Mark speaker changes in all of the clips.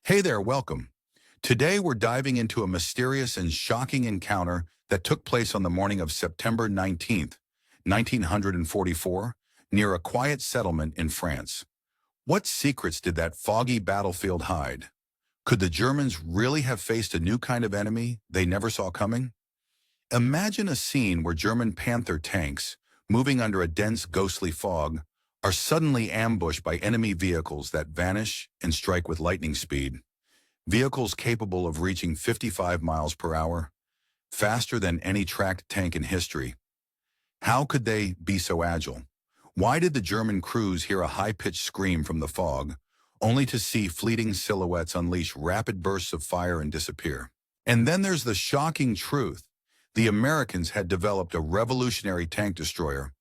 Speaker 1: Hey there, welcome. Today we're diving into a mysterious and shocking encounter that took place on the morning of September 19th, 1944, near a quiet settlement in France. What secrets did that foggy battlefield hide? Could the Germans really have faced a new kind of enemy they never saw coming? Imagine a scene where German Panther tanks, moving under a dense ghostly fog, are suddenly ambushed by enemy vehicles that vanish and strike with lightning speed. Vehicles capable of reaching 55 miles per hour, faster than any tracked tank in history. How could they be so agile? Why did the German crews hear a high-pitched scream from the fog, only to see fleeting silhouettes unleash rapid bursts of fire and disappear? And then there's the shocking truth. The Americans had developed a revolutionary tank destroyer,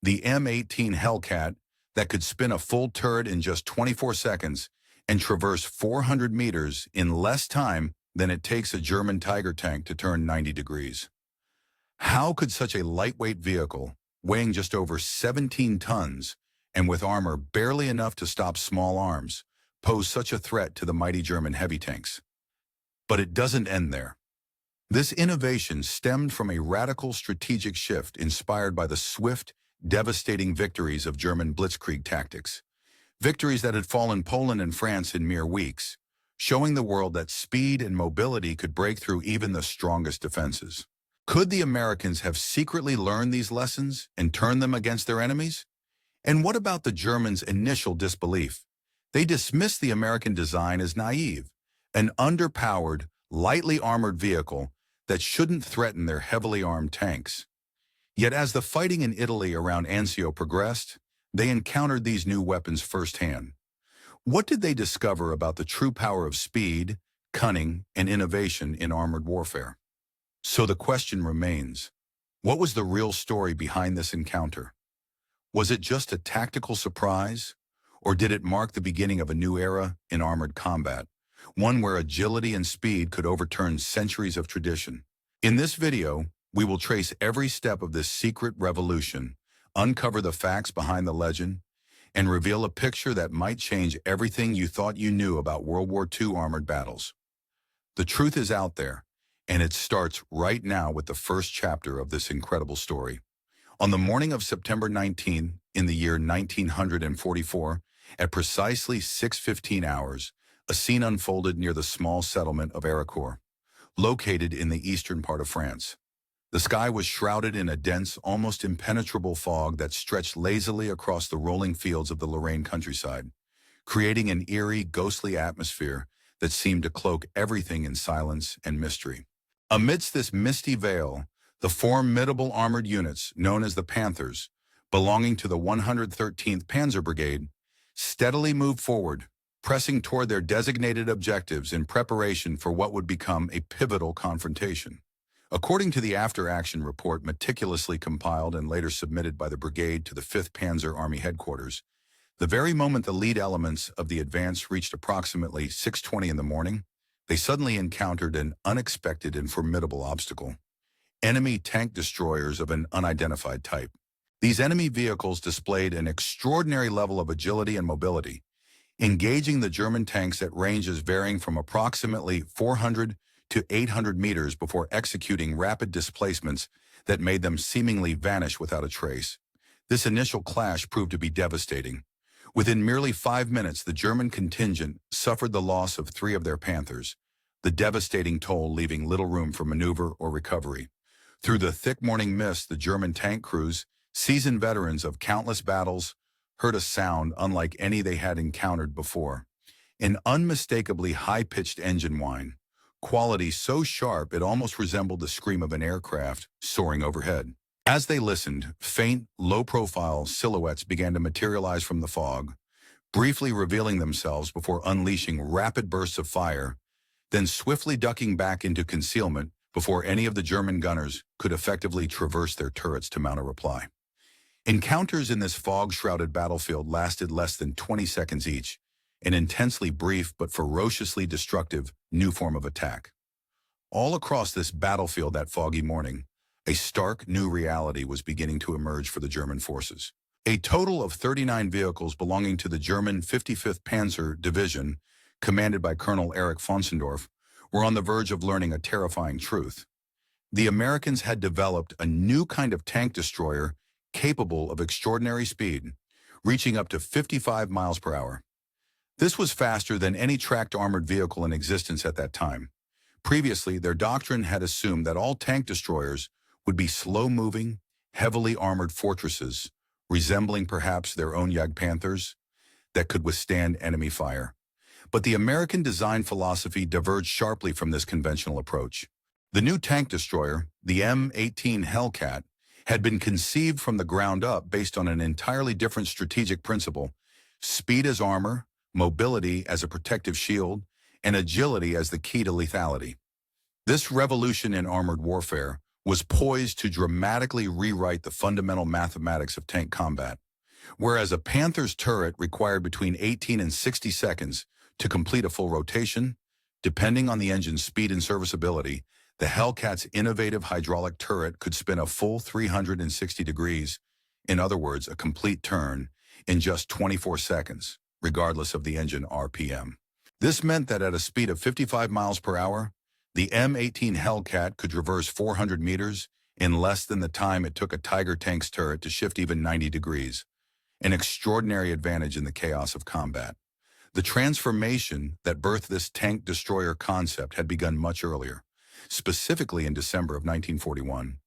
Speaker 1: the M18 Hellcat, that could spin a full turret in just 24 seconds and traverse 400 meters in less time than it takes a German Tiger tank to turn 90 degrees. How could such a lightweight vehicle, weighing just over 17 tons and with armor barely enough to stop small arms, pose such a threat to the mighty German heavy tanks? But it doesn't end there. This innovation stemmed from a radical strategic shift inspired by the swift, devastating victories of German blitzkrieg tactics. Victories that had fallen Poland and France in mere weeks, showing the world that speed and mobility could break through even the strongest defenses. Could the Americans have secretly learned these lessons and turned them against their enemies? And what about the Germans' initial disbelief? They dismissed the American design as naive, an underpowered, lightly armored vehicle that shouldn't threaten their heavily armed tanks. Yet as the fighting in Italy around Anzio progressed, they encountered these new weapons firsthand. What did they discover about the true power of speed, cunning, and innovation in armored warfare? So the question remains, what was the real story behind this encounter? Was it just a tactical surprise, or did it mark the beginning of a new era in armored combat, one where agility and speed could overturn centuries of tradition? In this video, we will trace every step of this secret revolution, uncover the facts behind the legend, and reveal a picture that might change everything you thought you knew about World War II armored battles. The truth is out there, and it starts right now with the first chapter of this incredible story. On the morning of September 19, in the year 1944, at precisely 6:15 hours, a scene unfolded near the small settlement of Aracort, located in the eastern part of France. The sky was shrouded in a dense, almost impenetrable fog that stretched lazily across the rolling fields of the Lorraine countryside, creating an eerie, ghostly atmosphere that seemed to cloak everything in silence and mystery. Amidst this misty veil, the formidable armored units, known as the Panthers, belonging to the 113th Panzer Brigade, steadily moved forward, pressing toward their designated objectives in preparation for what would become a pivotal confrontation. According to the after-action report meticulously compiled and later submitted by the brigade to the 5th Panzer Army headquarters, the very moment the lead elements of the advance reached approximately 6:20 in the morning, they suddenly encountered an unexpected and formidable obstacle: enemy tank destroyers of an unidentified type. These enemy vehicles displayed an extraordinary level of agility and mobility, engaging the German tanks at ranges varying from approximately 400 to 800 meters before executing rapid displacements that made them seemingly vanish without a trace. This initial clash proved to be devastating. Within merely 5 minutes, the German contingent suffered the loss of 3 of their Panthers, the devastating toll leaving little room for maneuver or recovery. Through the thick morning mist, the German tank crews, seasoned veterans of countless battles, heard a sound unlike any they had encountered before: an unmistakably high-pitched engine whine, quality so sharp it almost resembled the scream of an aircraft soaring overhead. As they listened, faint, low-profile silhouettes began to materialize from the fog, briefly revealing themselves before unleashing rapid bursts of fire, then swiftly ducking back into concealment before any of the German gunners could effectively traverse their turrets to mount a reply. Encounters in this fog-shrouded battlefield lasted less than 20 seconds each, an intensely brief but ferociously destructive new form of attack. All across this battlefield that foggy morning, a stark new reality was beginning to emerge for the German forces. A total of 39 vehicles belonging to the German 55th Panzer Division, commanded by Colonel Erich Fonsendorf, were on the verge of learning a terrifying truth. The Americans had developed a new kind of tank destroyer capable of extraordinary speed, reaching up to 55 miles per hour. This was faster than any tracked armored vehicle in existence at that time. Previously, their doctrine had assumed that all tank destroyers would be slow-moving, heavily armored fortresses, resembling perhaps their own Panthers, that could withstand enemy fire. But the American design philosophy diverged sharply from this conventional approach. The new tank destroyer, the M18 Hellcat, had been conceived from the ground up based on an entirely different strategic principle: speed as armor, mobility as a protective shield, and agility as the key to lethality. This revolution in armored warfare was poised to dramatically rewrite the fundamental mathematics of tank combat. Whereas a Panther's turret required between 18 and 60 seconds to complete a full rotation, depending on the engine's speed and serviceability, the Hellcat's innovative hydraulic turret could spin a full 360 degrees, in other words, a complete turn, in just 24 seconds, regardless of the engine RPM. This meant that at a speed of 55 miles per hour, the M18 Hellcat could traverse 400 meters in less than the time it took a Tiger tank's turret to shift even 90 degrees, an extraordinary advantage in the chaos of combat. The transformation that birthed this tank destroyer concept had begun much earlier, specifically in December of 1941,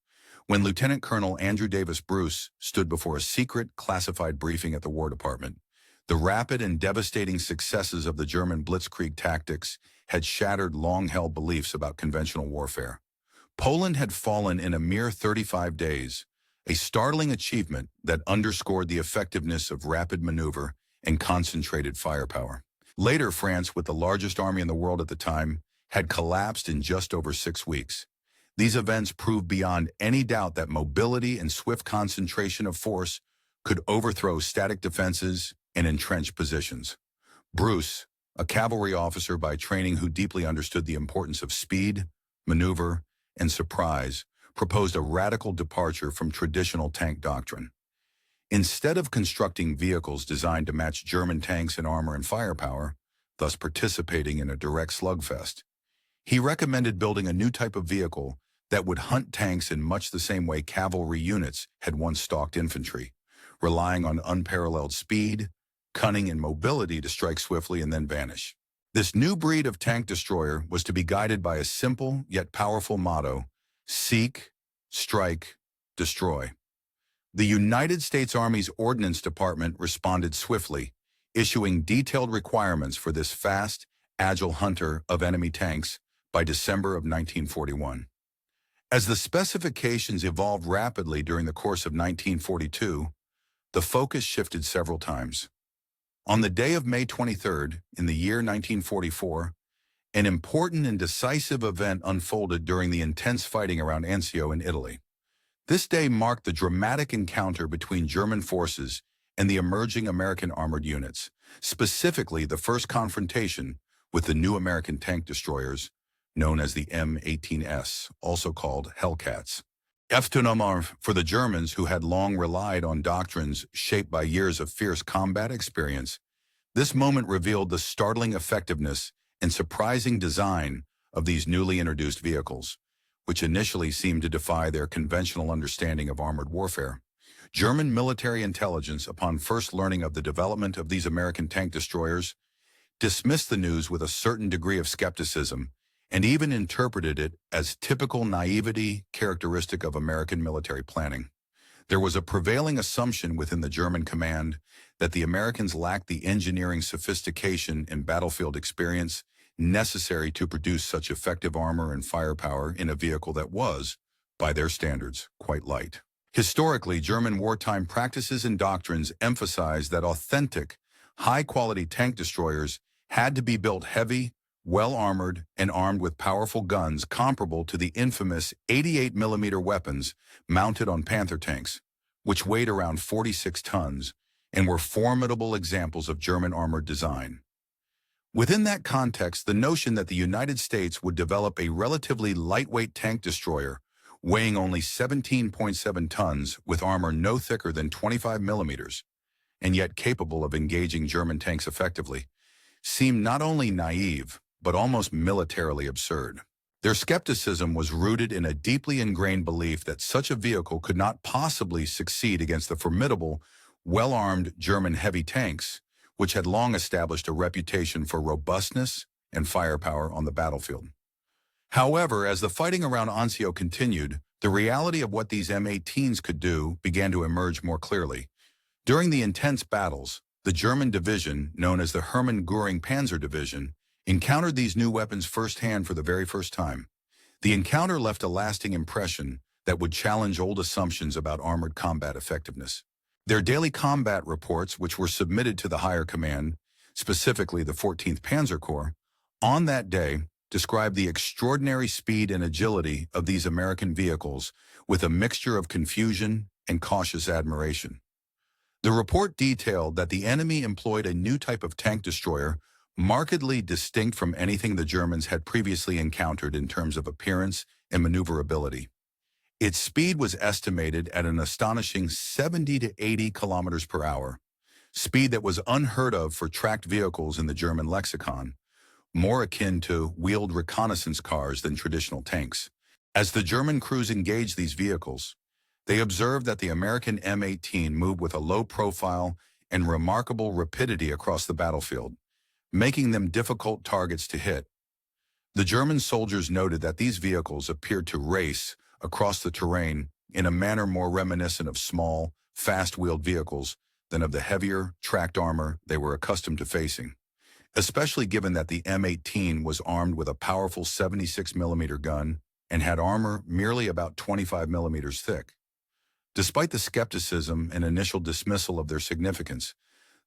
Speaker 1: when Lieutenant Colonel Andrew Davis Bruce stood before a secret classified briefing at the War Department. The rapid and devastating successes of the German blitzkrieg tactics had shattered long-held beliefs about conventional warfare. Poland had fallen in a mere 35 days, a startling achievement that underscored the effectiveness of rapid maneuver and concentrated firepower. Later, France, with the largest army in the world at the time, had collapsed in just over 6 weeks. These events proved beyond any doubt that mobility and swift concentration of force could overthrow static defenses and entrenched positions. Bruce, a cavalry officer by training who deeply understood the importance of speed, maneuver, and surprise, proposed a radical departure from traditional tank doctrine. Instead of constructing vehicles designed to match German tanks in armor and firepower, thus participating in a direct slugfest, he recommended building a new type of vehicle that would hunt tanks in much the same way cavalry units had once stalked infantry, relying on unparalleled speed, cunning, and mobility to strike swiftly and then vanish. This new breed of tank destroyer was to be guided by a simple yet powerful motto: seek, strike, destroy. The United States Army's Ordnance Department responded swiftly, issuing detailed requirements for this fast, agile hunter of enemy tanks by December of 1941. As the specifications evolved rapidly during the course of 1942, the focus shifted several times. On the day of May 23rd, in the year 1944, an important and decisive event unfolded during the intense fighting around Anzio in Italy. This day marked the dramatic encounter between German forces and the emerging American armored units, specifically the first confrontation with the new American tank destroyers, known as the M18s, also called Hellcats. F-2 for the Germans, who had long relied on doctrines shaped by years of fierce combat experience, this moment revealed the startling effectiveness and surprising design of these newly introduced vehicles, which initially seemed to defy their conventional understanding of armored warfare. German military intelligence, upon first learning of the development of these American tank destroyers, dismissed the news with a certain degree of skepticism and even interpreted it as typical naivety characteristic of American military planning. There was a prevailing assumption within the German command that the Americans lacked the engineering sophistication and battlefield experience necessary to produce such effective armor and firepower in a vehicle that was, by their standards, quite light. Historically, German wartime practices and doctrines emphasized that authentic, high-quality tank destroyers had to be built heavy, well-armored, and armed with powerful guns comparable to the infamous 88mm weapons mounted on Panther tanks, which weighed around 46 tons and were formidable examples of German armored design. Within that context, the notion that the United States would develop a relatively lightweight tank destroyer weighing only 17.7 tons with armor no thicker than 25 millimeters, and yet capable of engaging German tanks effectively, seemed not only naive, but almost militarily absurd. Their skepticism was rooted in a deeply ingrained belief that such a vehicle could not possibly succeed against the formidable, well-armed German heavy tanks, which had long established a reputation for robustness and firepower on the battlefield. However, as the fighting around Anzio continued, the reality of what these M18s could do began to emerge more clearly. During the intense battles, the German division, known as the Hermann Göring Panzer Division, encountered these new weapons firsthand for the very first time. The encounter left a lasting impression that would challenge old assumptions about armored combat effectiveness. Their daily combat reports, which were submitted to the higher command, specifically the 14th Panzer Corps, on that day, described the extraordinary speed and agility of these American vehicles with a mixture of confusion and cautious admiration. The report detailed that the enemy employed a new type of tank destroyer markedly distinct from anything the Germans had previously encountered in terms of appearance and maneuverability. Its speed was estimated at an astonishing 70 to 80 kilometers per hour, speed that was unheard of for tracked vehicles in the German lexicon, more akin to wheeled reconnaissance cars than traditional tanks. As the German crews engaged these vehicles, they observed that the American M18 moved with a low profile and remarkable rapidity across the battlefield, making them difficult targets to hit. The German soldiers noted that these vehicles appeared to race across the terrain in a manner more reminiscent of small, fast-wheeled vehicles than of the heavier, tracked armor they were accustomed to facing, especially given that the M18 was armed with a powerful 76mm gun and had armor merely about 25mm thick. Despite the skepticism and initial dismissal of their significance,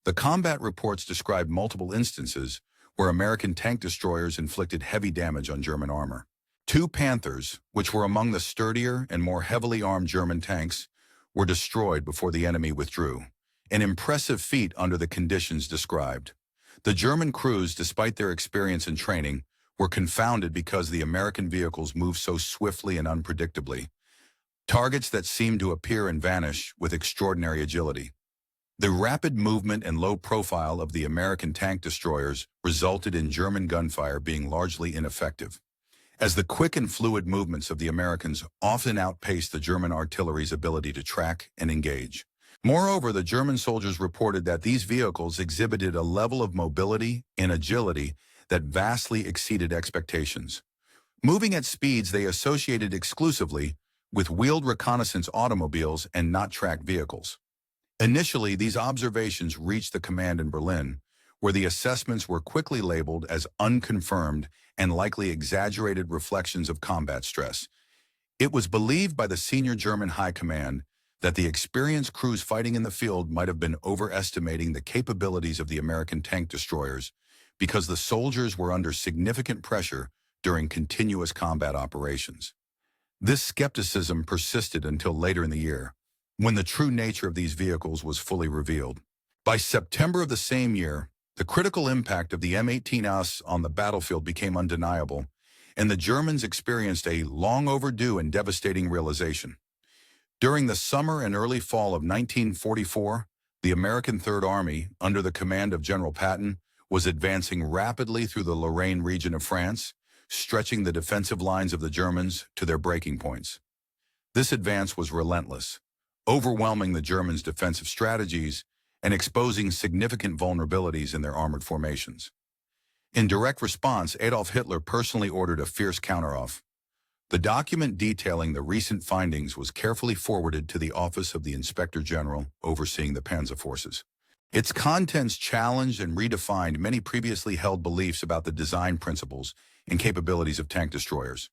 Speaker 1: the combat reports described multiple instances where American tank destroyers inflicted heavy damage on German armor. 2 Panthers, which were among the sturdier and more heavily armed German tanks, were destroyed before the enemy withdrew, an impressive feat under the conditions described. The German crews, despite their experience and training, were confounded because the American vehicles moved so swiftly and unpredictably, targets that seemed to appear and vanish with extraordinary agility. The rapid movement and low profile of the American tank destroyers resulted in German gunfire being largely ineffective, as the quick and fluid movements of the Americans often outpaced the German artillery's ability to track and engage. Moreover, the German soldiers reported that these vehicles exhibited a level of mobility and agility that vastly exceeded expectations, moving at speeds they associated exclusively with wheeled reconnaissance automobiles and not tracked vehicles. Initially, these observations reached the command in Berlin, where the assessments were quickly labeled as unconfirmed and likely exaggerated reflections of combat stress. It was believed by the senior German high command that the experienced crews fighting in the field might have been overestimating the capabilities of the American tank destroyers because the soldiers were under significant pressure during continuous combat operations. This skepticism persisted until later in the year, when the true nature of these vehicles was fully revealed. By September of the same year, the critical impact of the M18 on the battlefield became undeniable, and the Germans experienced a long overdue and devastating realization. During the summer and early fall of 1944, the American Third Army, under the command of General Patton, was advancing rapidly through the Lorraine region of France, stretching the defensive lines of the Germans to their breaking points. This advance was relentless, overwhelming the Germans' defensive strategies and exposing significant vulnerabilities in their armored formations. In direct response, Adolf Hitler personally ordered a fierce counteroff. The document detailing the recent findings was carefully forwarded to the Office of the Inspector General overseeing the Panzer forces. Its contents challenged and redefined many previously held beliefs about the design principles and capabilities of tank destroyers.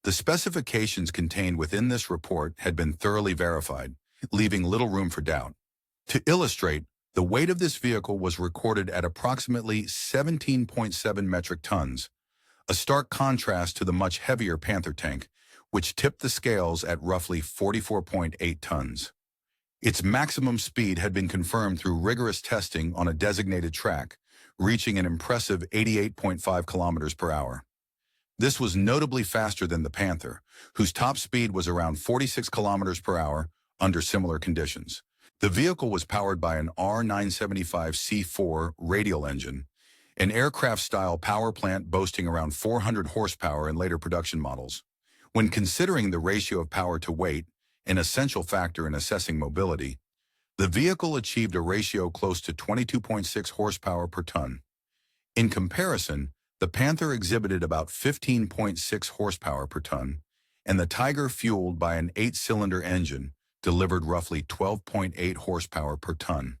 Speaker 1: The specifications contained within this report had been thoroughly verified, leaving little room for doubt. To illustrate, the weight of this vehicle was recorded at approximately 17.7 metric tons, a stark contrast to the much heavier Panther tank, which tipped the scales at roughly 44.8 tons. Its maximum speed had been confirmed through rigorous testing on a designated track, reaching an impressive 88.5 kilometers per hour. This was notably faster than the Panther, whose top speed was around 46 kilometers per hour under similar conditions. The vehicle was powered by an R975C4 radial engine, an aircraft-style power plant boasting around 400 horsepower in later production models. When considering the ratio of power to weight, an essential factor in assessing mobility, the vehicle achieved a ratio close to 22.6 horsepower per ton. In comparison, the Panther exhibited about 15.6 horsepower per ton, and the Tiger, fueled by an 8-cylinder engine, delivered roughly 12.8 horsepower per ton.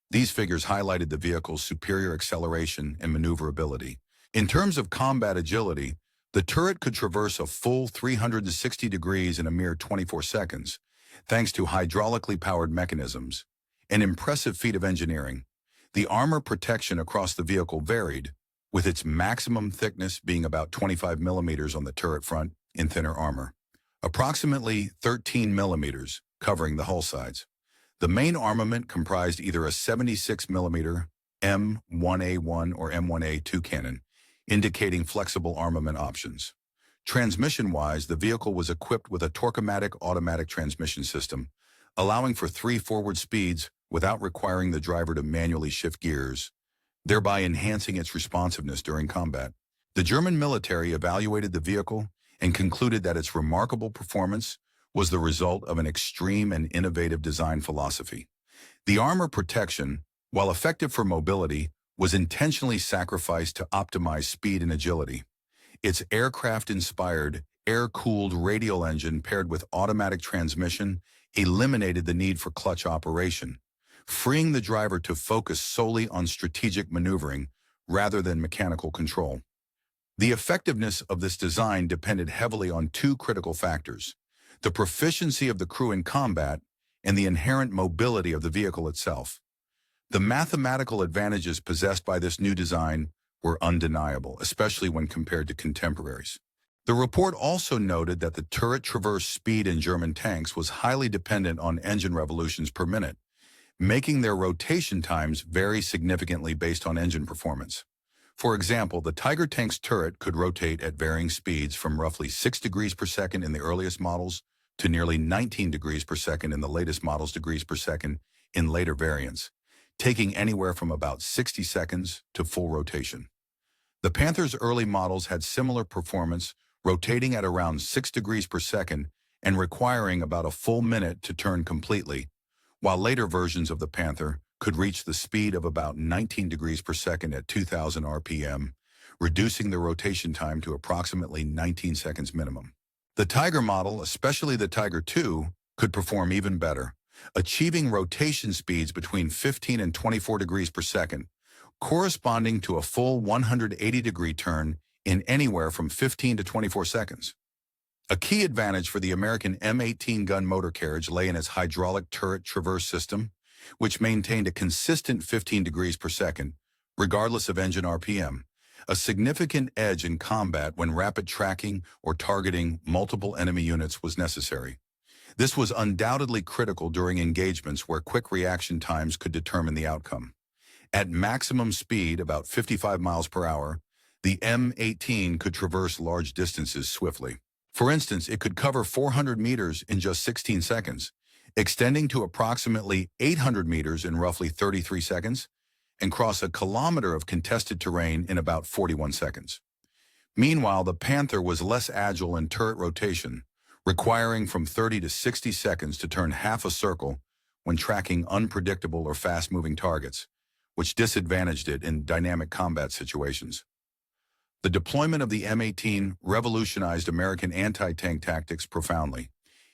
Speaker 1: These figures highlighted the vehicle's superior acceleration and maneuverability. In terms of combat agility, the turret could traverse a full 360 degrees in a mere 24 seconds, thanks to hydraulically powered mechanisms, an impressive feat of engineering. The armor protection across the vehicle varied, with its maximum thickness being about 25 millimeters on the turret front in thinner armor, approximately 13 millimeters covering the hull sides. The main armament comprised either a 76mm M1A1 or M1A2 cannon, indicating flexible armament options. Transmission-wise, the vehicle was equipped with a Torque-o-matic automatic transmission system, allowing for 3 forward speeds without requiring the driver to manually shift gears, thereby enhancing its responsiveness during combat. The German military evaluated the vehicle and concluded that its remarkable performance was the result of an extreme and innovative design philosophy. The armor protection, while effective for mobility, was intentionally sacrificed to optimize speed and agility. Its aircraft-inspired, air-cooled radial engine paired with automatic transmission eliminated the need for clutch operation, freeing the driver to focus solely on strategic maneuvering rather than mechanical control. The effectiveness of this design depended heavily on 2 critical factors: the proficiency of the crew in combat and the inherent mobility of the vehicle itself. The mathematical advantages possessed by this new design were undeniable, especially when compared to contemporaries. The report also noted that the turret traverse speed in German tanks was highly dependent on engine revolutions per minute, making their rotation times vary significantly based on engine performance. For example, the Tiger tank's turret could rotate at varying speeds from roughly 6 degrees per second in the earliest models to nearly 19 degrees per second in the latest models, degrees per second in later variants, taking anywhere from about 60 seconds to full rotation. The Panther's early models had similar performance, rotating at around 6 degrees per second and requiring about a full minute to turn completely, while later versions of the Panther could reach the speed of about 19 degrees per second at 2,000 RPM, reducing the rotation time to approximately 19 seconds minimum. The Tiger model, especially the Tiger II, could perform even better, achieving rotation speeds between 15 and 24 degrees per second, corresponding to a full 180-degree turn in anywhere from 15 to 24 seconds. A key advantage for the American M18 gun motor carriage lay in its hydraulic turret traverse system, which maintained a consistent 15 degrees per second, regardless of engine RPM, a significant edge in combat when rapid tracking or targeting multiple enemy units was necessary. This was undoubtedly critical during engagements where quick reaction times could determine the outcome. At maximum speed, about 55 miles per hour, the M18 could traverse large distances swiftly. For instance, it could cover 400 meters in just 16 seconds, extending to approximately 800 meters in roughly 33 seconds, and cross a kilometer of contested terrain in about 41 seconds. Meanwhile, the Panther was less agile in turret rotation, requiring from 30 to 60 seconds to turn half a circle when tracking unpredictable or fast-moving targets, which disadvantaged it in dynamic combat situations. The deployment of the M18 revolutionized American anti-tank tactics profoundly.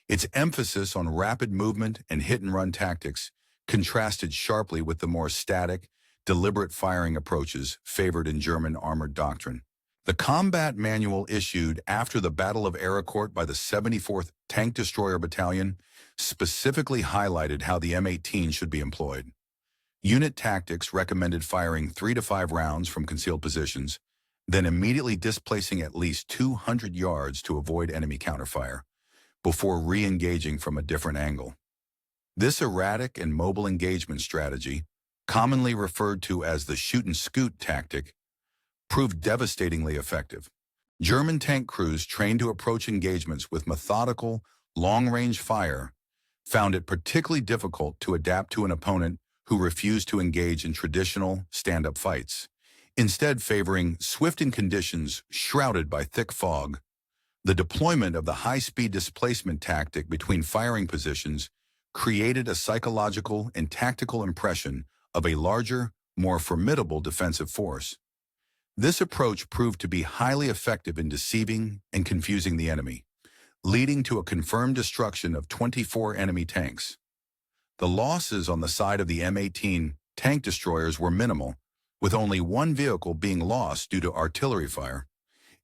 Speaker 1: Its emphasis on rapid movement and hit-and-run tactics contrasted sharply with the more static, deliberate firing approaches favored in German armored doctrine. The combat manual issued after the Battle of Aracort by the 74th Tank Destroyer Battalion specifically highlighted how the M18 should be employed. Unit tactics recommended firing 3 to 5 rounds from concealed positions, then immediately displacing at least 200 yards to avoid enemy counterfire, before re-engaging from a different angle. This erratic and mobile engagement strategy, commonly referred to as the shoot-and-scoot tactic, proved devastatingly effective. German tank crews trained to approach engagements with methodical, long-range fire found it particularly difficult to adapt to an opponent who refused to engage in traditional stand-up fights. instead favoring swift in conditions shrouded by thick fog. The deployment of the high-speed displacement tactic between firing positions created a psychological and tactical impression of a larger, more formidable defensive force. This approach proved to be highly effective in deceiving and confusing the enemy, leading to a confirmed destruction of 24 enemy tanks. The losses on the side of the M18 tank destroyers were minimal, with only one vehicle being lost due to artillery fire,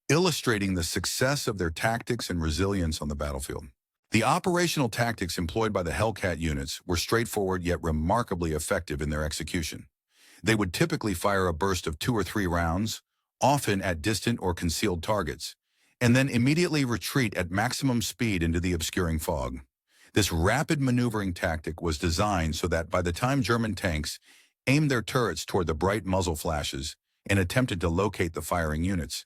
Speaker 1: illustrating the success of their tactics and resilience on the battlefield. The operational tactics employed by the Hellcat units were straightforward yet remarkably effective in their execution. They would typically fire a burst of 2 or 3 rounds, often at distant or concealed targets, and then immediately retreat at maximum speed into the obscuring fog. This rapid maneuvering tactic was designed so that by the time German tanks aimed their turrets toward the bright muzzle flashes and attempted to locate the firing units,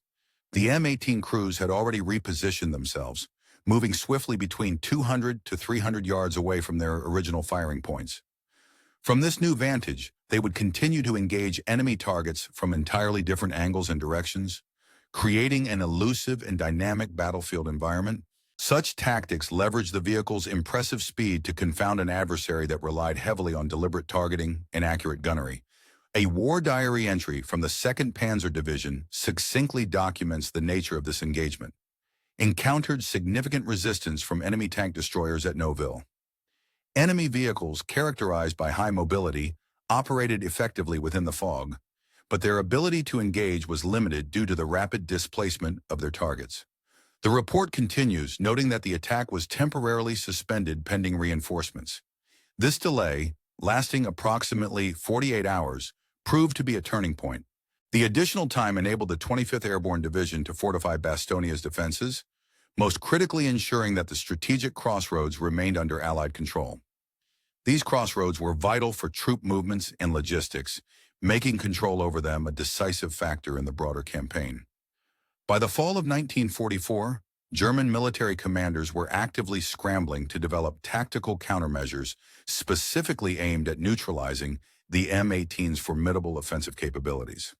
Speaker 1: the M18 crews had already repositioned themselves, moving swiftly between 200 to 300 yards away from their original firing points. From this new vantage, they would continue to engage enemy targets from entirely different angles and directions, creating an elusive and dynamic battlefield environment. Such tactics leveraged the vehicle's impressive speed to confound an adversary that relied heavily on deliberate targeting and accurate gunnery. A war diary entry from the 2nd Panzer Division succinctly documents the nature of this engagement. Encountered significant resistance from enemy tank destroyers at Noville. Enemy vehicles, characterized by high mobility, operated effectively within the fog, but their ability to engage was limited due to the rapid displacement of their targets. The report continues, noting that the attack was temporarily suspended pending reinforcements. This delay, lasting approximately 48 hours, proved to be a turning point. The additional time enabled the 25th Airborne Division to fortify Bastonia's defenses, most critically ensuring that the strategic crossroads remained under Allied control. These crossroads were vital for troop movements and logistics, making control over them a decisive factor in the broader campaign. By the fall of 1944, German military commanders were actively scrambling to develop tactical countermeasures specifically aimed at neutralizing the M18's formidable offensive capabilities.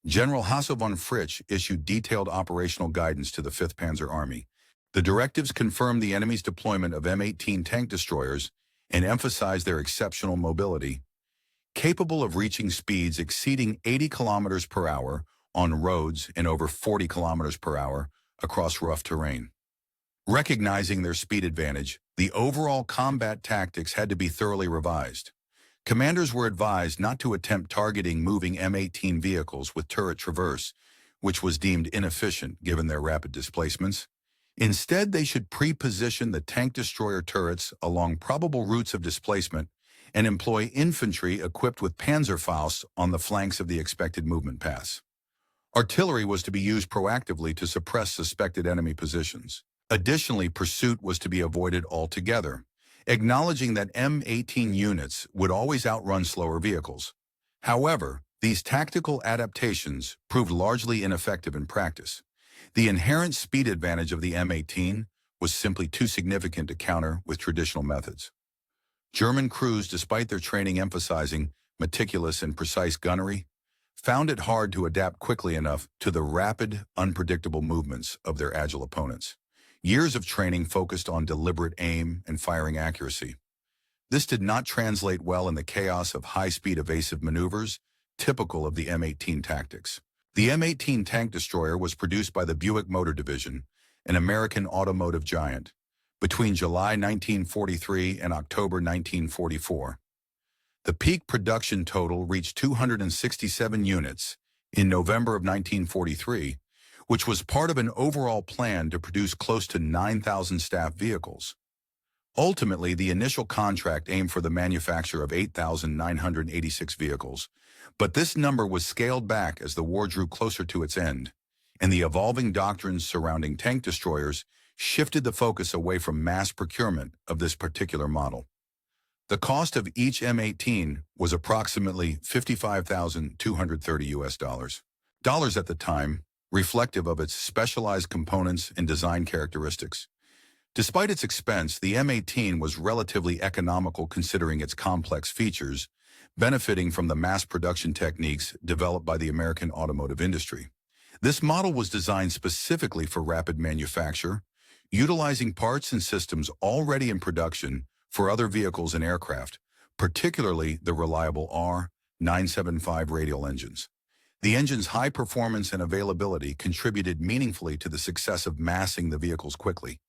Speaker 1: General Hasso von Fritsch issued detailed operational guidance to the 5th Panzer Army. The directives confirmed the enemy's deployment of M18 tank destroyers and emphasized their exceptional mobility, capable of reaching speeds exceeding 80 kilometers per hour on roads and over 40 kilometers per hour across rough terrain. Recognizing their speed advantage, the overall combat tactics had to be thoroughly revised. Commanders were advised not to attempt targeting moving M18 vehicles with turret traverse, which was deemed inefficient given their rapid displacements. Instead, they should pre-position the tank destroyer turrets along probable routes of displacement and employ infantry equipped with Panzerfausts on the flanks of the expected movement paths. Artillery was to be used proactively to suppress suspected enemy positions. Additionally, pursuit was to be avoided altogether, acknowledging that M18 units would always outrun slower vehicles. However, these tactical adaptations proved largely ineffective in practice. The inherent speed advantage of the M18 was simply too significant to counter with traditional methods. German crews, despite their training emphasizing meticulous and precise gunnery, found it hard to adapt quickly enough to the rapid, unpredictable movements of their agile opponents. Years of training focused on deliberate aim and firing accuracy. This did not translate well in the chaos of high-speed evasive maneuvers, typical of the M18 tactics. The M18 tank destroyer was produced by the Buick Motor Division, an American automotive giant, between July 1943 and October 1944. The peak production total reached 267 units in November of 1943, which was part of an overall plan to produce close to 9,000 staff vehicles. Ultimately, the initial contract aimed for the manufacture of 8,986 vehicles, but this number was scaled back as the war drew closer to its end, and the evolving doctrines surrounding tank destroyers shifted the focus away from mass procurement of this particular model. The cost of each M18 was approximately $55,230 dollars at the time, reflective of its specialized components and design characteristics. Despite its expense, the M18 was relatively economical considering its complex features, benefiting from the mass production techniques developed by the American automotive industry. This model was designed specifically for rapid manufacture, utilizing parts and systems already in production for other vehicles and aircraft, particularly the reliable R975 radial engines. The engine's high performance and availability contributed meaningfully to the success of massing the vehicles quickly.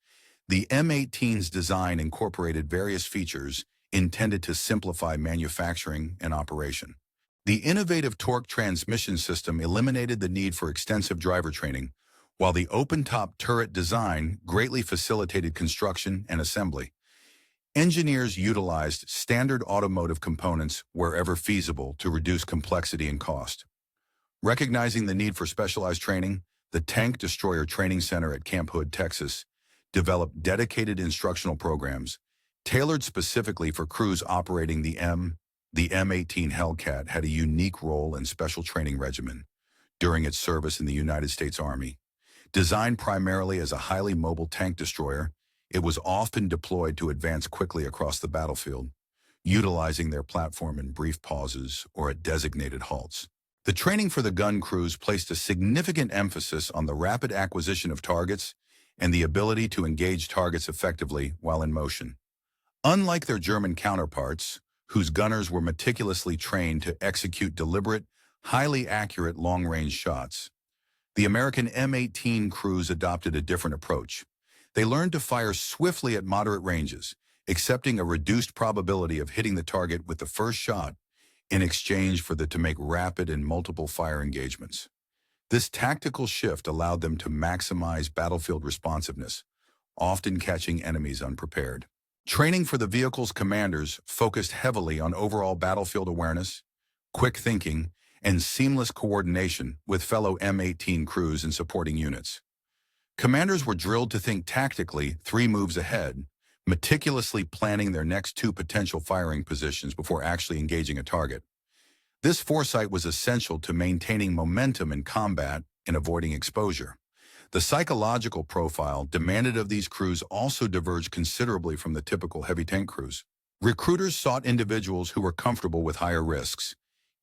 Speaker 1: The M18's design incorporated various features intended to simplify manufacturing and operation. The innovative torque transmission system eliminated the need for extensive driver training, while the open-top turret design greatly facilitated construction and assembly. Engineers utilized standard automotive components wherever feasible to reduce complexity and cost. Recognizing the need for specialized training, the Tank Destroyer Training Center at Camp Hood, Texas, developed dedicated instructional programs tailored specifically for crews operating the M18 Hellcat had a unique role and special training regimen during its service in the United States Army. Designed primarily as a highly mobile tank destroyer, it was often deployed to advance quickly across the battlefield, utilizing their platform in brief pauses or at designated halts. The training for the gun crews placed a significant emphasis on the rapid acquisition of targets and the ability to engage targets effectively while in motion. Unlike their German counterparts, whose gunners were meticulously trained to execute deliberate, highly accurate long-range shots, the American M18 crews adopted a different approach. They learned to fire swiftly at moderate ranges, accepting a reduced probability of hitting the target with the first shot in exchange for to make rapid and multiple fire engagements. This tactical shift allowed them to maximize battlefield responsiveness, often catching enemies unprepared. Training for the vehicle's commanders focused heavily on overall battlefield awareness, quick thinking, and seamless coordination with fellow M18 crews and supporting units. Commanders were drilled to think tactically 3 moves ahead, meticulously planning their next 2 potential firing positions before actually engaging a target. This foresight was essential to maintaining momentum in combat and avoiding exposure. The psychological profile demanded of these crews also diverged considerably from the typical heavy tank crews. Recruiters sought individuals who were comfortable with higher risks,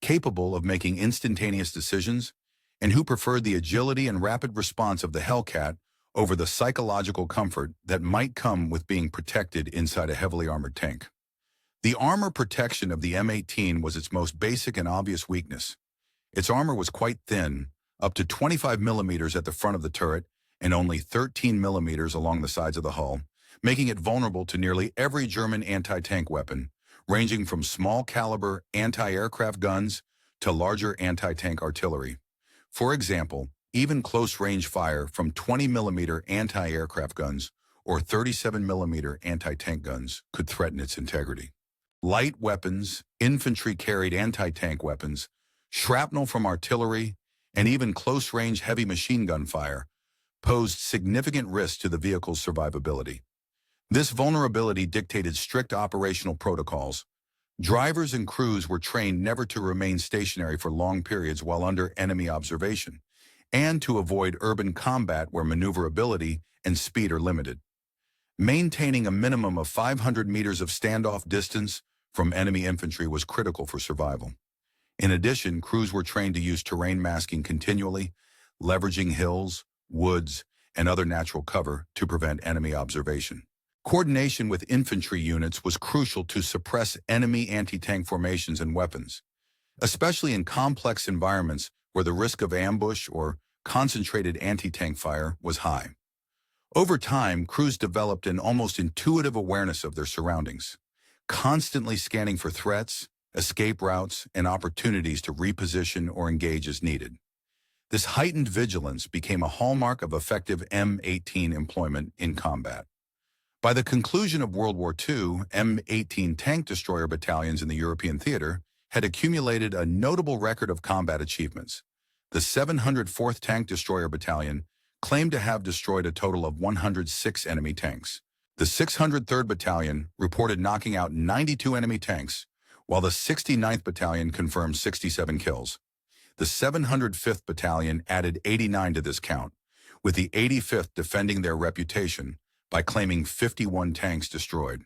Speaker 1: capable of making instantaneous decisions, and who preferred the agility and rapid response of the Hellcat over the psychological comfort that might come with being protected inside a heavily armored tank. The armor protection of the M18 was its most basic and obvious weakness. Its armor was quite thin, up to 25 millimeters at the front of the turret and only 13 millimeters along the sides of the hull, making it vulnerable to nearly every German anti-tank weapon, ranging from small-caliber anti-aircraft guns to larger anti-tank artillery. For example, even close-range fire from 20-millimeter anti-aircraft guns or 37-millimeter anti-tank guns could threaten its integrity. Light weapons, infantry-carried anti-tank weapons, shrapnel from artillery, and even close-range heavy machine gun fire posed significant risk to the vehicle's survivability. This vulnerability dictated strict operational protocols. Drivers and crews were trained never to remain stationary for long periods while under enemy observation, and to avoid urban combat where maneuverability and speed are limited. Maintaining a minimum of 500 meters of standoff distance from enemy infantry was critical for survival. In addition, crews were trained to use terrain masking continually, leveraging hills, woods, and other natural cover to prevent enemy observation. Coordination with infantry units was crucial to suppress enemy anti-tank formations and weapons, especially in complex environments where the risk of ambush or concentrated anti-tank fire was high. Over time, crews developed an almost intuitive awareness of their surroundings, constantly scanning for threats, escape routes, and opportunities to reposition or engage as needed. This heightened vigilance became a hallmark of effective M18 employment in combat. By the conclusion of World War II, M18 tank destroyer battalions in the European theater had accumulated a notable record of combat achievements. The 704th Tank Destroyer Battalion claimed to have destroyed a total of 106 enemy tanks. The 603rd Battalion reported knocking out 92 enemy tanks, while the 69th Battalion confirmed 67 kills. The 705th Battalion added 89 to this count, with the 85th defending their reputation by claiming 51 tanks destroyed.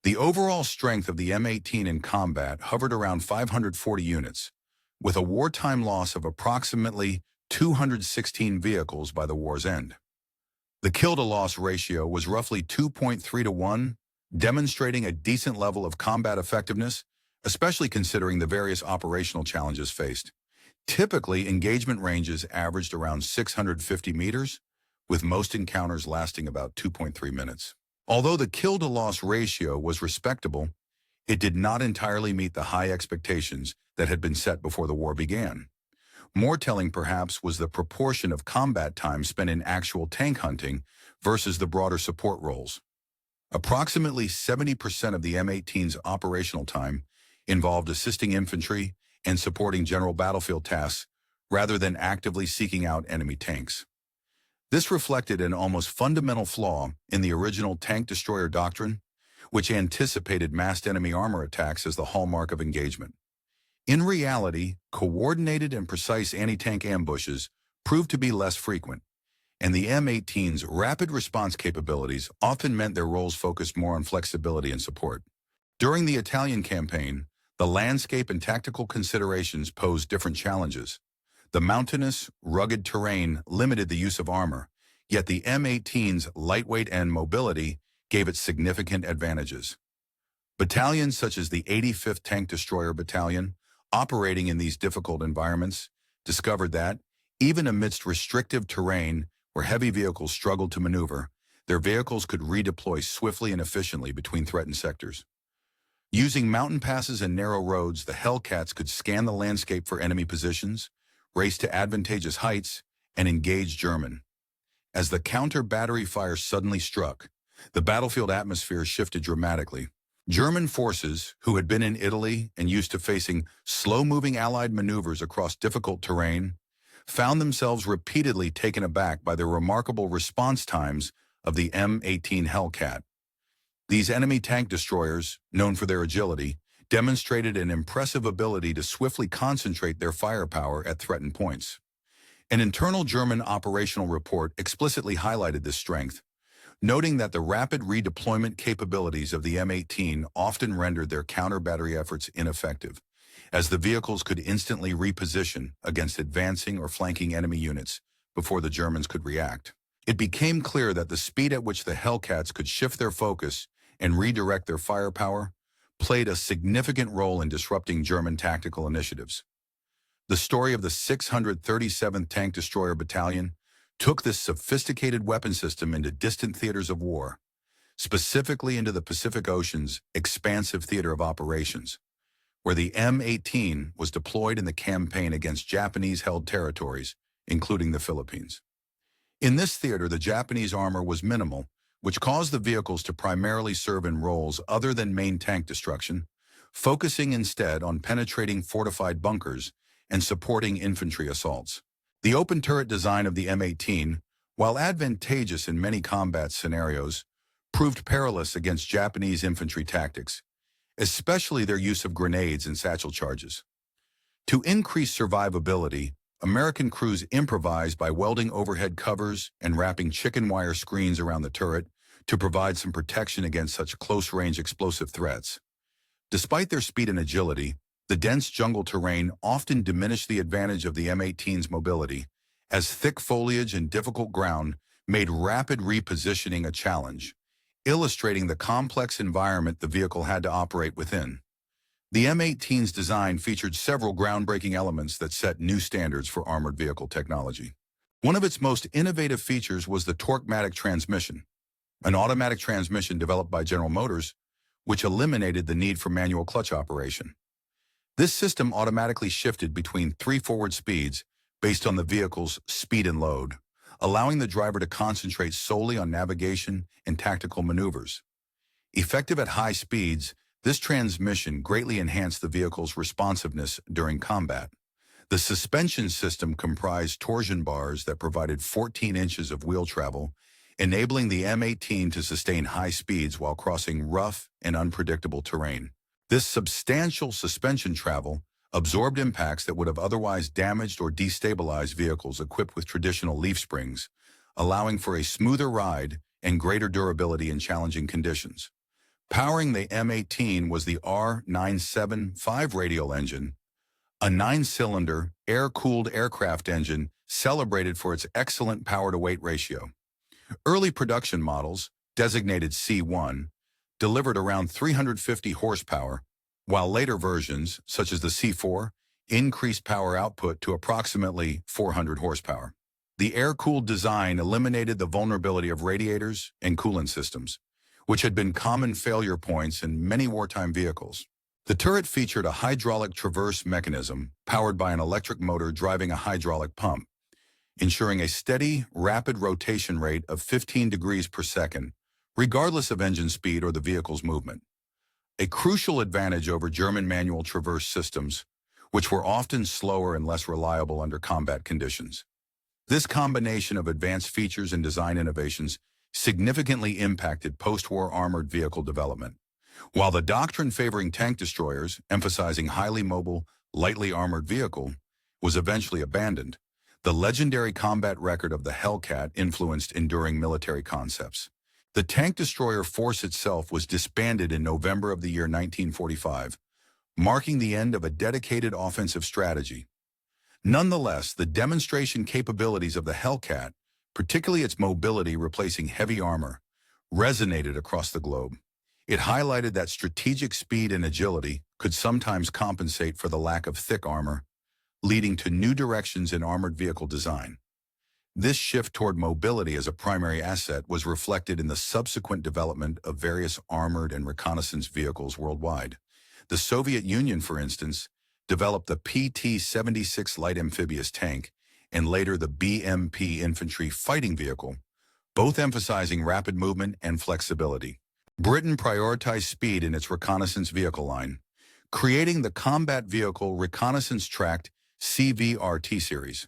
Speaker 1: The overall strength of the M18 in combat hovered around 540 units, with a wartime loss of approximately 216 vehicles by the war's end. The kill-to-loss ratio was roughly 2.3 to 1, demonstrating a decent level of combat effectiveness, especially considering the various operational challenges faced. Typically, engagement ranges averaged around 650 meters, with most encounters lasting about 2.3 minutes. Although the kill-to-loss ratio was respectable, it did not entirely meet the high expectations that had been set before the war began. More telling, perhaps, was the proportion of combat time spent in actual tank hunting versus the broader support roles. Approximately 70% of the M18's operational time involved assisting infantry and supporting general battlefield tasks rather than actively seeking out enemy tanks. This reflected an almost fundamental flaw in the original tank destroyer doctrine, which anticipated massed enemy armor attacks as the hallmark of engagement. In reality, coordinated and precise anti-tank ambushes proved to be less frequent, and the M18's rapid response capabilities often meant their roles focused more on flexibility and support. During the Italian campaign, the landscape and tactical considerations posed different challenges. The mountainous, rugged terrain limited the use of armor, yet the M18's lightweight and mobility gave it significant advantages. Battalions such as the 85th Tank Destroyer Battalion, operating in these difficult environments, discovered that, even amidst restrictive terrain where heavy vehicles struggled to maneuver, their vehicles could redeploy swiftly and efficiently between threatened sectors. Using mountain passes and narrow roads, the Hellcats could scan the landscape for enemy positions, race to advantageous heights, and engage German. As the counter-battery fire suddenly struck, the battlefield atmosphere shifted dramatically. German forces, who had been in Italy and used to facing slow-moving Allied maneuvers across difficult terrain, found themselves repeatedly taken aback by the remarkable response times of the M18 Hellcat. These enemy tank destroyers, known for their agility, demonstrated an impressive ability to swiftly concentrate their firepower at threatened points. An internal German operational report explicitly highlighted this strength, noting that the rapid redeployment capabilities of the M18 often rendered their counter-battery efforts ineffective, as the vehicles could instantly reposition against advancing or flanking enemy units before the Germans could react. It became clear that the speed at which the Hellcats could shift their focus and redirect their firepower played a significant role in disrupting German tactical initiatives. The story of the 637th Tank Destroyer Battalion took this sophisticated weapon system into distant theaters of war, specifically into the Pacific Ocean's expansive theater of operations, where the M18 was deployed in the campaign against Japanese-held territories, including the Philippines. In this theater, the Japanese armor was minimal, which caused the vehicles to primarily serve in roles other than main tank destruction, focusing instead on penetrating fortified bunkers and supporting infantry assaults. The open turret design of the M18, while advantageous in many combat scenarios, proved perilous against Japanese infantry tactics, especially their use of grenades and satchel charges. To increase survivability, American crews improvised by welding overhead covers and wrapping chicken wire screens around the turret to provide some protection against such close-range explosive threats. Despite their speed and agility, the dense jungle terrain often diminished the advantage of the M18's mobility, as thick foliage and difficult ground made rapid repositioning a challenge, illustrating the complex environment the vehicle had to operate within. The M18's design featured several groundbreaking elements that set new standards for armored vehicle technology. One of its most innovative features was the torque-matic transmission, an automatic transmission developed by General Motors, which eliminated the need for manual clutch operation. This system automatically shifted between 3 forward speeds based on the vehicle's speed and load, allowing the driver to concentrate solely on navigation and tactical maneuvers. Effective at high speeds, this transmission greatly enhanced the vehicle's responsiveness during combat. The suspension system comprised torsion bars that provided 14 inches of wheel travel, enabling the M18 to sustain high speeds while crossing rough and unpredictable terrain. This substantial suspension travel absorbed impacts that would have otherwise damaged or destabilized vehicles equipped with traditional leaf springs, allowing for a smoother ride and greater durability in challenging conditions. Powering the M18 was the R975 radial engine, a 9-cylinder, air-cooled aircraft engine celebrated for its excellent power-to-weight ratio. Early production models, designated C1, delivered around 350 horsepower, while later versions, such as the C4, increased power output to approximately 400 horsepower. The air-cooled design eliminated the vulnerability of radiators and coolant systems, which had been common failure points in many wartime vehicles. The turret featured a hydraulic traverse mechanism powered by an electric motor driving a hydraulic pump, ensuring a steady, rapid rotation rate of 15 degrees per second, regardless of engine speed or the vehicle's movement. A crucial advantage over German manual traverse systems, which were often slower and less reliable under combat conditions. This combination of advanced features and design innovations significantly impacted post-war armored vehicle development. While the doctrine favoring tank destroyers, emphasizing highly mobile, lightly armored vehicle, was eventually abandoned, the legendary combat record of the Hellcat influenced enduring military concepts. The tank destroyer force itself was disbanded in November of the year 1945, marking the end of a dedicated offensive strategy. Nonetheless, the demonstration capabilities of the Hellcat, particularly its mobility replacing heavy armor, resonated across the globe. It highlighted that strategic speed and agility could sometimes compensate for the lack of thick armor, leading to new directions in armored vehicle design. This shift toward mobility as a primary asset was reflected in the subsequent development of various armored and reconnaissance vehicles worldwide. The Soviet Union, for instance, developed the PT-76 light amphibious tank and later the BMP infantry fighting vehicle, both emphasizing rapid movement and flexibility. Britain prioritized speed in its reconnaissance vehicle line, creating the Combat Vehicle Reconnaissance Tracked CVRT series.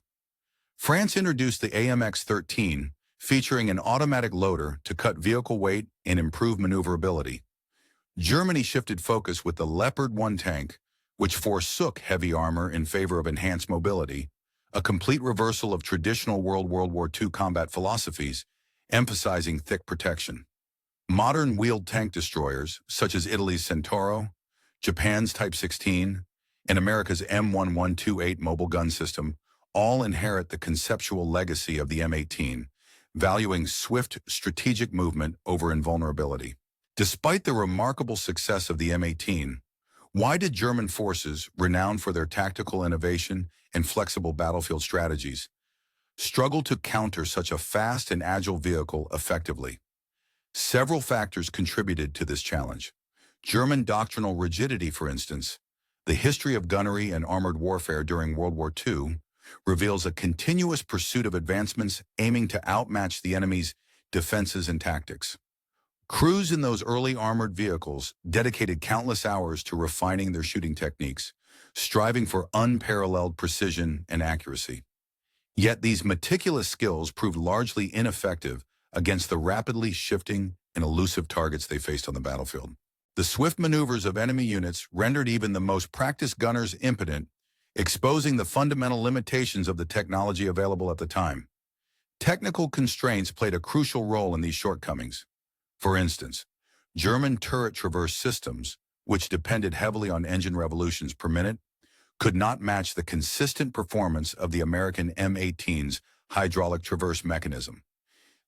Speaker 1: France introduced the AMX-13, featuring an automatic loader to cut vehicle weight and improve maneuverability. Germany shifted focus with the Leopard 1 tank, which forsook heavy armor in favor of enhanced mobility, a complete reversal of traditional World War II combat philosophies, emphasizing thick protection. Modern wheeled tank destroyers, such as Italy's Centauro, Japan's Type 16, and America's M1128 mobile gun system, all inherit the conceptual legacy of the M18, valuing swift, strategic movement over invulnerability. Despite the remarkable success of the M18, why did German forces, renowned for their tactical innovation and flexible battlefield strategies, struggle to counter such a fast and agile vehicle effectively? Several factors contributed to this challenge. German doctrinal rigidity, for instance, the history of gunnery and armored warfare during World War II, reveals a continuous pursuit of advancements aiming to outmatch the enemy's defenses and tactics. Crews in those early armored vehicles dedicated countless hours to refining their shooting techniques, striving for unparalleled precision and accuracy. Yet these meticulous skills proved largely ineffective against the rapidly shifting and elusive targets they faced on the battlefield. The swift maneuvers of enemy units rendered even the most practiced gunners impotent, exposing the fundamental limitations of the technology available at the time. Technical constraints played a crucial role in these shortcomings. For instance, German turret traverse systems, which depended heavily on engine revolutions per minute, could not match the consistent performance of the American M18's hydraulic traverse mechanism.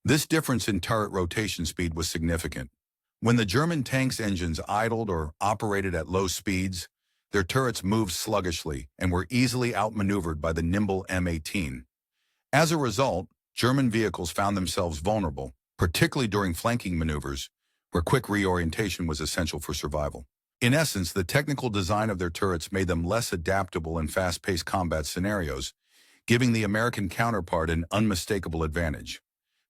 Speaker 1: This difference in turret rotation speed was significant. When the German tanks' engines idled or operated at low speeds, their turrets moved sluggishly and were easily outmaneuvered by the nimble M18. As a result, German vehicles found themselves vulnerable, particularly during flanking maneuvers, where quick reorientation was essential for survival. In essence, the technical design of their turrets made them less adaptable in fast-paced combat scenarios, giving the American counterpart an unmistakable advantage.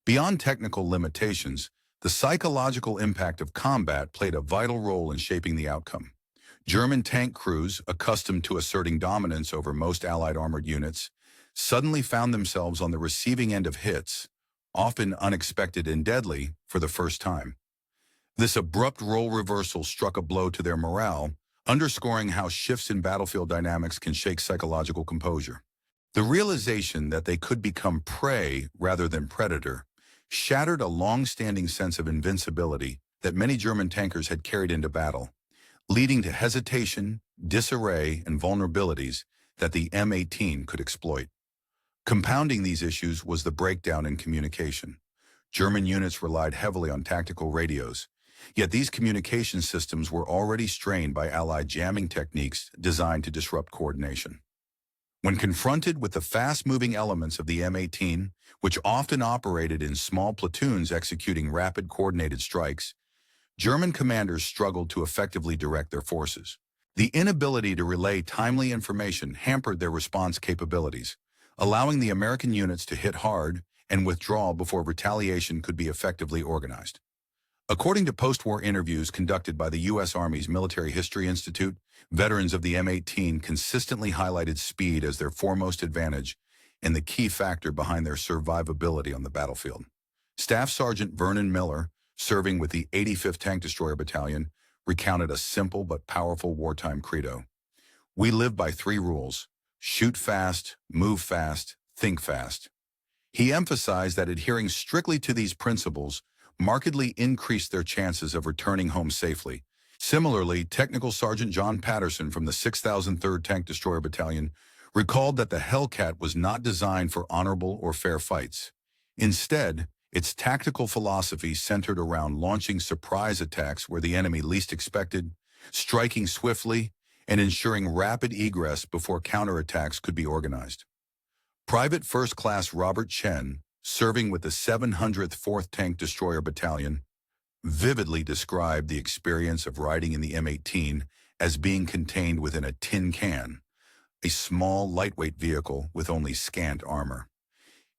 Speaker 1: Beyond technical limitations, the psychological impact of combat played a vital role in shaping the outcome. German tank crews, accustomed to asserting dominance over most Allied armored units, suddenly found themselves on the receiving end of hits, often unexpected and deadly, for the first time. This abrupt role reversal struck a blow to their morale, underscoring how shifts in battlefield dynamics can shake psychological composure. The realization that they could become prey rather than predator shattered a long-standing sense of invincibility that many German tankers had carried into battle, leading to hesitation, disarray, and vulnerabilities that the M18 could exploit. Compounding these issues was the breakdown in communication. German units relied heavily on tactical radios, yet these communication systems were already strained by Allied jamming techniques designed to disrupt coordination. When confronted with the fast-moving elements of the M18, which often operated in small platoons executing rapid coordinated strikes, German commanders struggled to effectively direct their forces. The inability to relay timely information hampered their response capabilities, allowing the American units to hit hard and withdraw before retaliation could be effectively organized. According to post-war interviews conducted by the U.S. Army's Military History Institute, veterans of the M18 consistently highlighted speed as their foremost advantage and the key factor behind their survivability on the battlefield. Staff Sergeant Vernon Miller, serving with the 85th Tank Destroyer Battalion, recounted a simple but powerful wartime credo. "We live by three rules: shoot fast, move fast, think fast." He emphasized that adhering strictly to these principles markedly increased their chances of returning home safely. Similarly, Technical Sergeant John Patterson from the 6003rd Tank Destroyer Battalion recalled that the Hellcat was not designed for honorable or fair fights. Instead, its tactical philosophy centered around launching surprise attacks where the enemy least expected, striking swiftly, and ensuring rapid egress before counterattacks could be organized. Private First Class Robert Chen, serving with the 700th 4th Tank Destroyer Battalion, vividly described the experience of riding in the M18 as being contained within a tin can, a small, lightweight vehicle with only scant armor.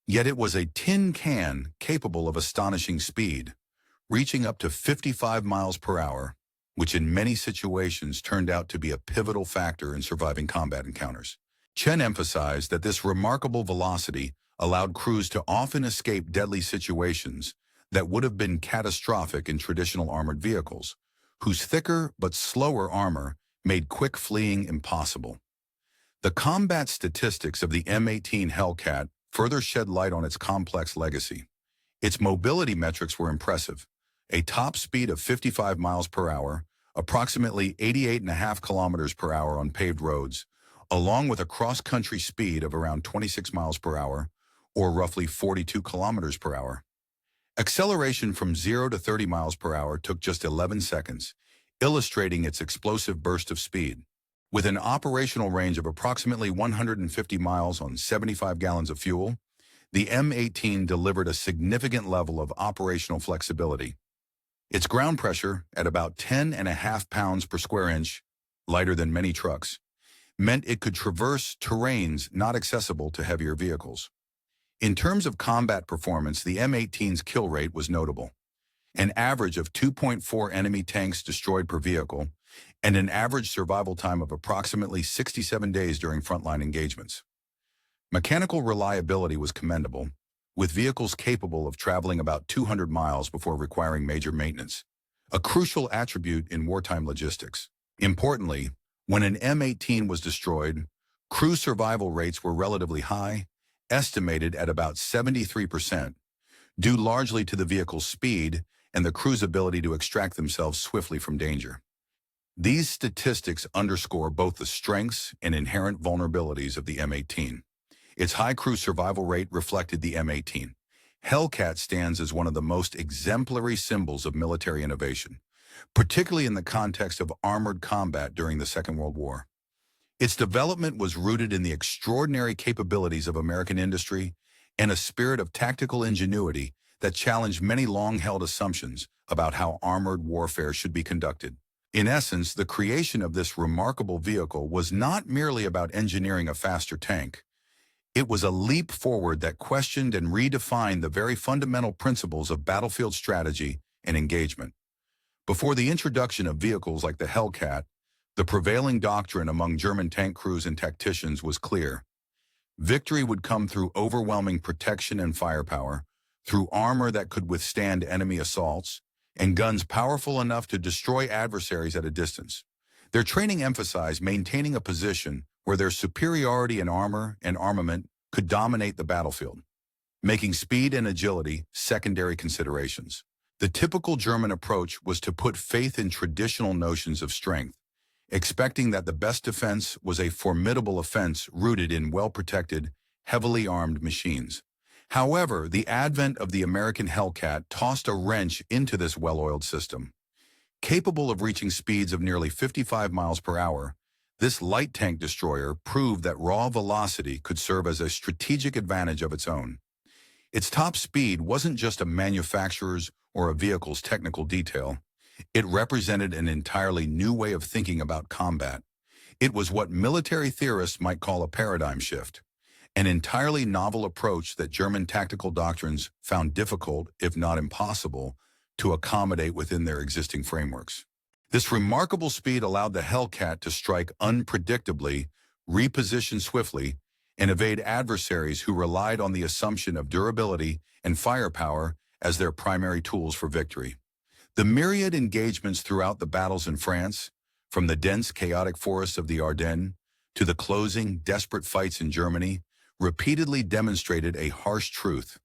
Speaker 1: Yet it was a tin can capable of astonishing speed, reaching up to 55 miles per hour, which in many situations turned out to be a pivotal factor in surviving combat encounters. Chen emphasized that this remarkable velocity allowed crews to often escape deadly situations that would have been catastrophic in traditional armored vehicles, whose thicker but slower armor made quick fleeing impossible. The combat statistics of the M18 Hellcat further shed light on its complex legacy. Its mobility metrics were impressive: a top speed of 55 miles per hour, approximately 88.5 kilometers per hour on paved roads, along with a cross-country speed of around 26 miles per hour, or roughly 42 kilometers per hour. Acceleration from 0 to 30 miles per hour took just 11 seconds, illustrating its explosive burst of speed. With an operational range of approximately 150 miles on 75 gallons of fuel, the M18 delivered a significant level of operational flexibility. Its ground pressure, at about 10.5 pounds per square inch, lighter than many trucks, meant it could traverse terrains not accessible to heavier vehicles. In terms of combat performance, the M18's kill rate was notable: an average of 2.4 enemy tanks destroyed per vehicle, and an average survival time of approximately 67 days during frontline engagements. Mechanical reliability was commendable, with vehicles capable of traveling about 200 miles before requiring major maintenance, a crucial attribute in wartime logistics. Importantly, when an M18 was destroyed, crew survival rates were relatively high, estimated at about 73%, due largely to the vehicle's speed and the crew's ability to extract themselves swiftly from danger. These statistics underscore both the strengths and inherent vulnerabilities of the M18. Its high crew survival rate reflected the M18. Hellcat stands as one of the most exemplary symbols of military innovation, particularly in the context of armored combat during the Second World War. Its development was rooted in the extraordinary capabilities of American industry and a spirit of tactical ingenuity that challenged many long-held assumptions about how armored warfare should be conducted. In essence, the creation of this remarkable vehicle was not merely about engineering a faster tank. It was a leap forward that questioned and redefined the very fundamental principles of battlefield strategy and engagement. Before the introduction of vehicles like the Hellcat, the prevailing doctrine among German tank crews and tacticians was clear. Victory would come through overwhelming protection and firepower, through armor that could withstand enemy assaults, and guns powerful enough to destroy adversaries at a distance. Their training emphasized maintaining a position where their superiority in armor and armament could dominate the battlefield, making speed and agility secondary considerations. The typical German approach was to put faith in traditional notions of strength, expecting that the best defense was a formidable offense rooted in well-protected, heavily armed machines. However, the advent of the American Hellcat tossed a wrench into this well-oiled system. Capable of reaching speeds of nearly 55 miles per hour, this light tank destroyer proved that raw velocity could serve as a strategic advantage of its own. Its top speed wasn't just a manufacturer's or a vehicle's technical detail. It represented an entirely new way of thinking about combat. It was what military theorists might call a paradigm shift, an entirely novel approach that German tactical doctrines found difficult, if not impossible, to accommodate within their existing frameworks. This remarkable speed allowed the Hellcat to strike unpredictably, reposition swiftly, and evade adversaries who relied on the assumption of durability and firepower as their primary tools for victory. The myriad engagements throughout the battles in France, from the dense, chaotic forests of the Ardennes to the closing, desperate fights in Germany, repeatedly demonstrated a harsh truth.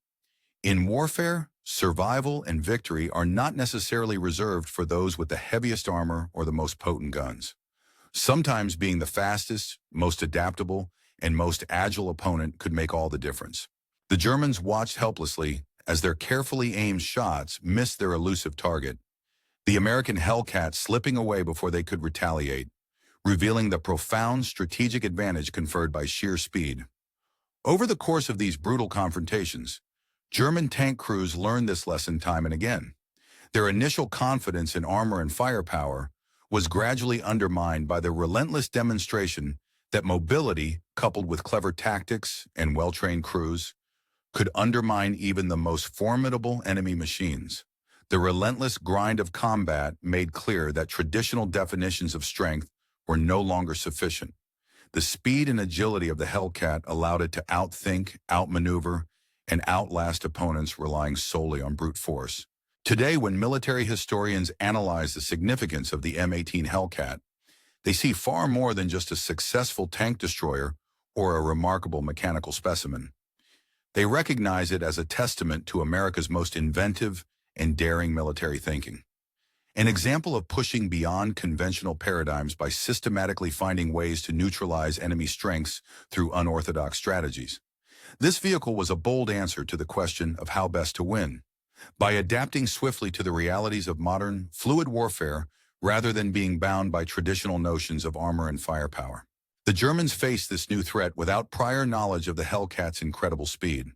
Speaker 1: In warfare, survival and victory are not necessarily reserved for those with the heaviest armor or the most potent guns. Sometimes being the fastest, most adaptable, and most agile opponent could make all the difference. The Germans watched helplessly as their carefully aimed shots missed their elusive target, the American Hellcat slipping away before they could retaliate, revealing the profound strategic advantage conferred by sheer speed. Over the course of these brutal confrontations, German tank crews learned this lesson time and again. Their initial confidence in armor and firepower was gradually undermined by the relentless demonstration that mobility, coupled with clever tactics and well-trained crews, could undermine even the most formidable enemy machines. The relentless grind of combat made clear that traditional definitions of strength were no longer sufficient. The speed and agility of the Hellcat allowed it to outthink, outmaneuver, and outlast opponents relying solely on brute force. Today, when military historians analyze the significance of the M18 Hellcat, they see far more than just a successful tank destroyer or a remarkable mechanical specimen. They recognize it as a testament to America's most inventive and daring military thinking. An example of pushing beyond conventional paradigms by systematically finding ways to neutralize enemy strengths through unorthodox strategies. This vehicle was a bold answer to the question of how best to win. By adapting swiftly to the realities of modern, fluid warfare rather than being bound by traditional notions of armor and firepower. The Germans faced this new threat without prior knowledge of the Hellcat's incredible speed.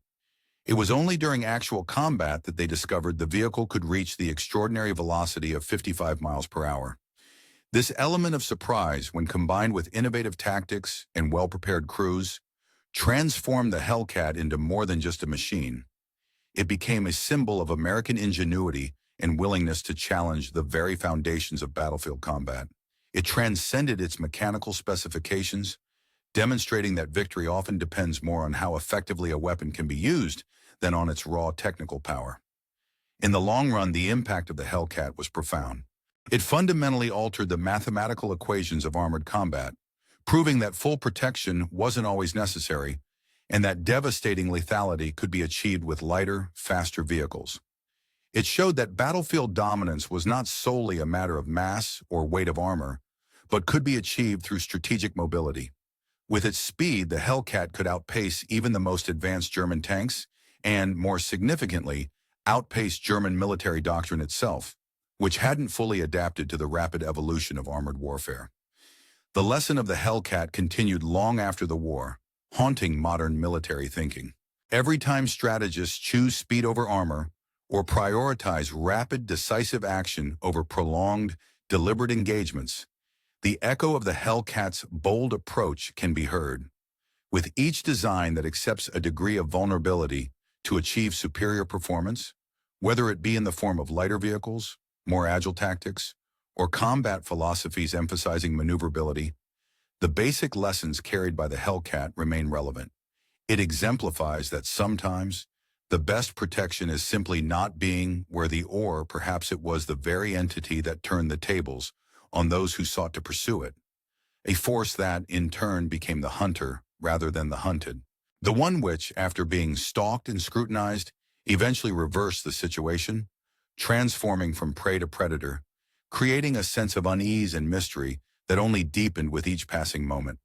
Speaker 1: It was only during actual combat that they discovered the vehicle could reach the extraordinary velocity of 55 miles per hour. This element of surprise, when combined with innovative tactics and well-prepared crews, transformed the Hellcat into more than just a machine. It became a symbol of American ingenuity and willingness to challenge the very foundations of battlefield combat. It transcended its mechanical specifications, demonstrating that victory often depends more on how effectively a weapon can be used than on its raw technical power. In the long run, the impact of the Hellcat was profound. It fundamentally altered the mathematical equations of armored combat, proving that full protection wasn't always necessary and that devastating lethality could be achieved with lighter, faster vehicles. It showed that battlefield dominance was not solely a matter of mass or weight of armor, but could be achieved through strategic mobility. With its speed, the Hellcat could outpace even the most advanced German tanks and, more significantly, outpace German military doctrine itself, which hadn't fully adapted to the rapid evolution of armored warfare. The lesson of the Hellcat continued long after the war, haunting modern military thinking. Every time strategists choose speed over armor or prioritize rapid, decisive action over prolonged, deliberate engagements, the echo of the Hellcat's bold approach can be heard. With each design that accepts a degree of vulnerability to achieve superior performance, whether it be in the form of lighter vehicles, more agile tactics, or combat philosophies emphasizing maneuverability, the basic lessons carried by the Hellcat remain relevant. It exemplifies that sometimes the best protection is simply not being where or perhaps it was the very entity that turned the tables on those who sought to pursue it, a force that, in turn, became the hunter rather than the hunted, the one which, after being stalked and scrutinized, eventually reversed the situation, transforming from prey to predator, creating a sense of unease and mystery that only deepened with each passing moment.